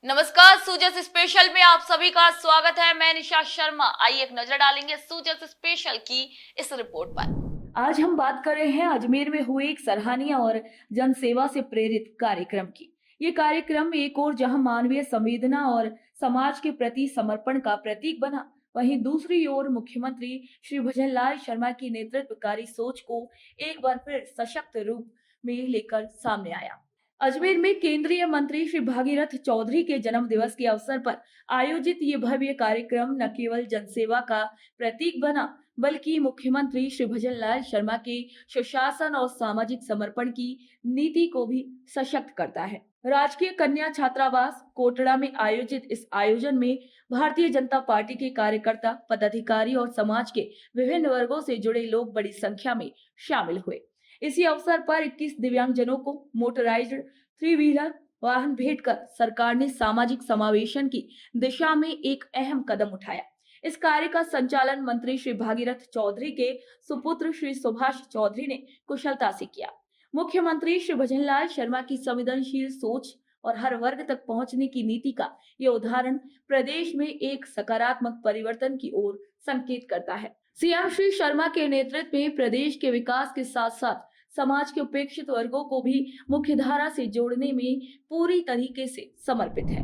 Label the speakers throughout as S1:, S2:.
S1: नमस्कार, सूजस स्पेशल में आप सभी का स्वागत है। मैं निशा शर्मा। आइए एक नजर डालेंगे सूजस स्पेशल की इस रिपोर्ट पर। आज हम बात कर रहे हैं अजमेर में हुए एक सराहनीय और जनसेवा से प्रेरित कार्यक्रम की। ये कार्यक्रम एक और जहां मानवीय संवेदना और समाज के प्रति समर्पण का प्रतीक बना, वहीं दूसरी ओर मुख्यमंत्री श्री भजनलाल शर्मा की नेतृत्वकारी सोच को एक बार फिर सशक्त रूप में लेकर सामने आया। अजमेर में केंद्रीय मंत्री श्री भागीरथ चौधरी के जन्म दिवस के अवसर पर आयोजित ये भव्य कार्यक्रम न केवल जनसेवा का प्रतीक बना, बल्कि मुख्यमंत्री श्री भजनलाल शर्मा के सुशासन और सामाजिक समर्पण की नीति को भी सशक्त करता है। राजकीय कन्या छात्रावास कोटड़ा में आयोजित इस आयोजन में भारतीय जनता पार्टी के कार्यकर्ता, पदाधिकारी और समाज के विभिन्न वर्गों से जुड़े लोग बड़ी संख्या में शामिल हुए। इसी अवसर पर 21 दिव्यांगजनों को मोटराइज्ड 3 व्हीलर वाहन भेंट कर सरकार ने सामाजिक समावेशन की दिशा में एक अहम कदम उठाया। इस कार्य का संचालन मंत्री श्री भागीरथ चौधरी के सुपुत्र श्री सुभाष चौधरी ने कुशलता से किया। मुख्यमंत्री श्री भजनलाल शर्मा की संवेदनशील सोच और हर वर्ग तक पहुंचने की नीति का ये उदाहरण प्रदेश में एक सकारात्मक परिवर्तन की ओर संकेत करता है। सीएम श्री शर्मा के नेतृत्व में प्रदेश के विकास के साथ साथ समाज के उपेक्षित वर्गों को भी मुख्यधारा से जोड़ने में पूरी तरीके से समर्पित है।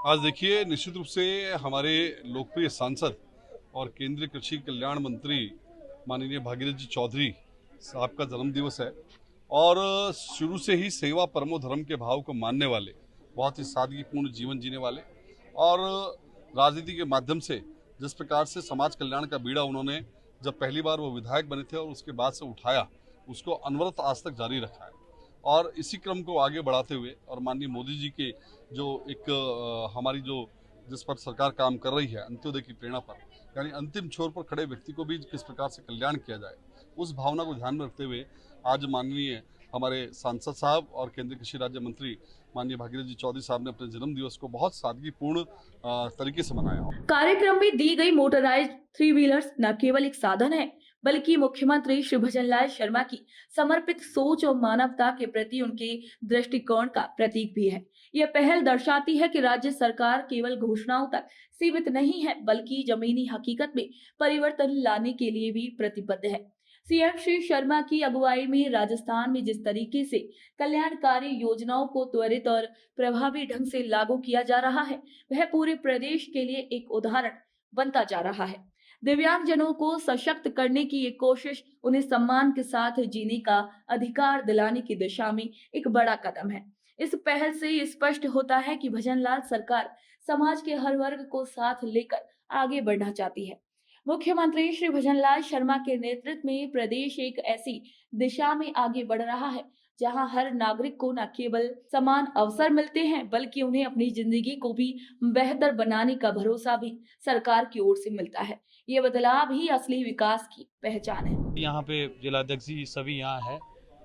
S2: आज देखिए, निश्चित रूप से हमारे लोकप्रिय सांसद और केंद्रीय कृषि कल्याण मंत्री माननीय भागीरथ जी चौधरी साहब का जन्म दिवस है और शुरू से ही सेवा परमो धर्म के भाव को मानने वाले, बहुत ही सादगीपूर्ण जीवन जीने वाले और राजनीति के माध्यम से जिस प्रकार से समाज कल्याण का बीड़ा उन्होंने जब पहली बार वो विधायक बने थे और उसके बाद से उठाया, उसको अनवरत आज तक जारी रखा है और इसी क्रम को आगे बढ़ाते हुए और माननीय मोदी जी के जो एक हमारी जो जिस पर सरकार काम कर रही है अंत्योदय की प्रेरणा पर, यानी अंतिम छोर पर खड़े व्यक्ति को भी किस प्रकार से कल्याण किया जाए, उस भावना को ध्यान में रखते हुए आज माननीय हमारे सांसद साहब और केंद्रीय कृषि राज्य मंत्री माननीय भागीरथ जी चौधरी साहब ने अपने जन्म दिवस को बहुत सादगीपूर्ण तरीके से मनाया।
S1: कार्यक्रम में दी गई मोटराइज्ड 3 व्हीलर्स न केवल एक साधन है, बल्कि मुख्यमंत्री श्री भजनलाल शर्मा की समर्पित सोच और मानवता के प्रति उनके दृष्टिकोण का प्रतीक भी है। यह पहल दर्शाती है कि राज्य सरकार केवल घोषणाओं तक सीमित नहीं है, बल्कि जमीनी हकीकत में परिवर्तन लाने के लिए भी प्रतिबद्ध है। सीएम श्री शर्मा की अगुवाई में राजस्थान में जिस तरीके से कल्याणकारी योजनाओं को त्वरित और प्रभावी ढंग से लागू किया जा रहा है, वह पूरे प्रदेश के लिए एक उदाहरण बनता जा रहा है। दिव्यांगजनों को सशक्त करने की ये कोशिश उन्हें सम्मान के साथ जीने का अधिकार दिलाने की दिशा में एक बड़ा कदम है। इस पहल से ये स्पष्ट होता है कि भजनलाल सरकार समाज के हर वर्ग को साथ लेकर आगे बढ़ना चाहती है। मुख्यमंत्री श्री भजनलाल शर्मा के नेतृत्व में प्रदेश एक ऐसी दिशा में आगे बढ़ रहा है जहां हर नागरिक को न केवल समान अवसर मिलते हैं, बल्कि उन्हें अपनी जिंदगी को भी बेहतर बनाने का भरोसा भी सरकार की ओर से मिलता है। ये बदलाव ही असली विकास की पहचान है।
S3: यहाँ पे जिलाध्यक्ष जी सभी यहाँ है,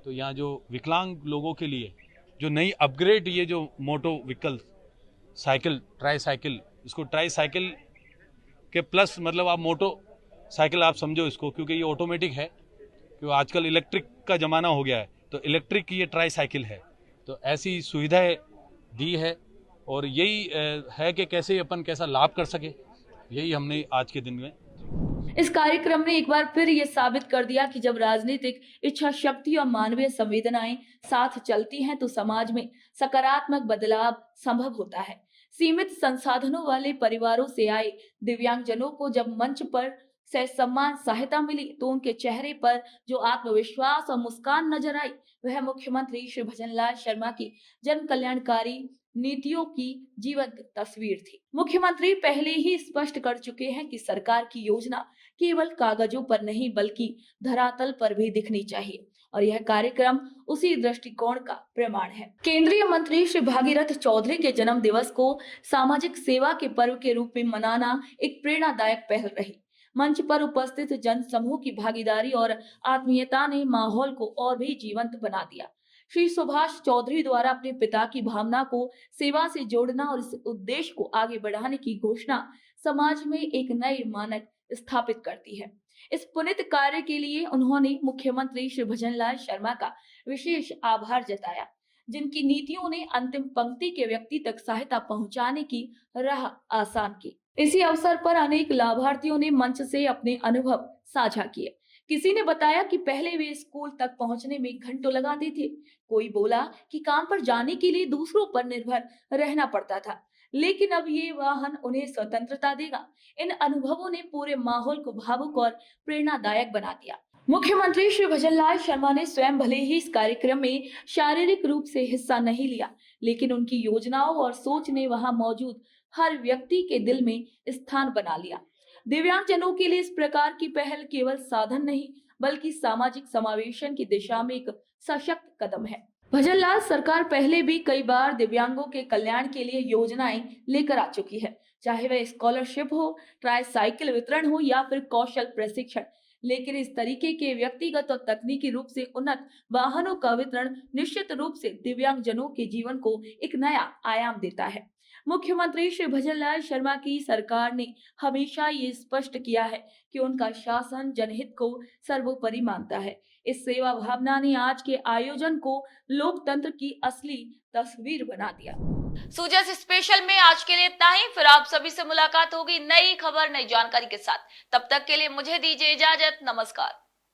S3: तो यहाँ जो विकलांग लोगों के लिए जो नई अपग्रेड ये जो motor vehicle cycle try cycle, इसको ट्राई साइकिल के प्लस मतलब आप मोटो साइकिल आप समझो इसको, क्योंकि ये ऑटोमेटिक है, क्योंकि आजकल इलेक्ट्रिक का ज़माना हो गया है, तो इलेक्ट्रिक की ये ट्राई साइकिल है। तो ऐसी सुविधाएं दी है और यही है कि कैसे अपन कैसा लाभ कर सके, यही हमने आज के दिन में।
S1: इस कार्यक्रम ने एक बार फिर ये साबित कर दिया कि जब राजनीतिक इच्छा शक्ति और मानवीय संवेदनाएं साथ चलती हैं, तो समाज में सकारात्मक बदलाव संभव होता है। सीमित संसाधनों वाले परिवारों से आए दिव्यांगजनों को जब मंच पर से सम्मान सहायता मिली, तो उनके चेहरे पर जो आत्मविश्वास और मुस्कान नजर आई, वह मुख्यमंत्री श्री भजनलाल शर्मा की जन कल्याणकारी नीतियों की जीवंत तस्वीर थी। मुख्यमंत्री पहले ही स्पष्ट कर चुके हैं कि सरकार की योजना केवल कागजों पर नहीं, बल्कि धरातल पर भी दिखनी चाहिए, और यह कार्यक्रम उसी दृष्टिकोण का प्रमाण है। केंद्रीय मंत्री श्री भागीरथ चौधरी के जन्म दिवस को सामाजिक सेवा के पर्व के रूप में मनाना एक प्रेरणादायक पहल रही। मंच पर उपस्थित जन समूह की भागीदारी और आत्मीयता ने माहौल को और भी जीवंत बना दिया। श्री सुभाष चौधरी द्वारा अपने पिता की भावना को सेवा से जोड़ना और इस उद्देश्य को आगे बढ़ाने की घोषणा समाज में एक नए मानक स्थापित करती है। इस पुनीत कार्य के लिए उन्होंने मुख्यमंत्री श्री भजनलाल शर्मा का विशेष आभार जताया, जिनकी नीतियों ने अंतिम पंक्ति के व्यक्ति तक सहायता पहुंचाने की राह आसान की। इसी अवसर पर अनेक लाभार्थियों ने मंच से अपने अनुभव साझा किए। किसी ने बताया कि पहले वे स्कूल तक पहुंचने में घंटों लगाते थे। कोई बोला कि काम पर जाने के लिए दूसरों पर निर्भर रहना पड़ता था, लेकिन अब ये वाहन उन्हें स्वतंत्रता देगा। इन अनुभवों ने पूरे माहौल को भावुक और प्रेरणादायक बना दिया। मुख्यमंत्री श्री भजनलाल शर्मा ने स्वयं भले ही इस कार्यक्रम में शारीरिक रूप से हिस्सा नहीं लिया, लेकिन उनकी योजनाओं और सोच ने वहां मौजूद हर व्यक्ति के दिल में स्थान बना लिया। दिव्यांगजनों के लिए इस प्रकार की पहल केवल साधन नहीं, बल्कि सामाजिक समावेशन की दिशा में एक सशक्त कदम है। भजनलाल सरकार पहले भी कई बार दिव्यांगों के कल्याण के लिए योजनाएं लेकर आ चुकी है, चाहे वह स्कॉलरशिप हो, ट्राईसाइकिल वितरण हो या फिर कौशल प्रशिक्षण। लेकिन इस तरीके के व्यक्तिगत और तकनीकी रूप से उन्नत वाहनों का वितरण निश्चित रूप से दिव्यांगजनों के जीवन को एक नया आयाम देता है। मुख्यमंत्री श्री भजनलाल शर्मा की सरकार ने हमेशा ये स्पष्ट किया है कि उनका शासन जनहित को सर्वोपरि मानता है। इस सेवा भावना ने आज के आयोजन को लोकतंत्र की असली तस्वीर बना दिया। सूजस स्पेशल में आज के लिए इतना ही। फिर आप सभी से मुलाकात होगी नई खबर, नई जानकारी के साथ। तब तक के लिए मुझे दीजिए इजाजत। नमस्कार।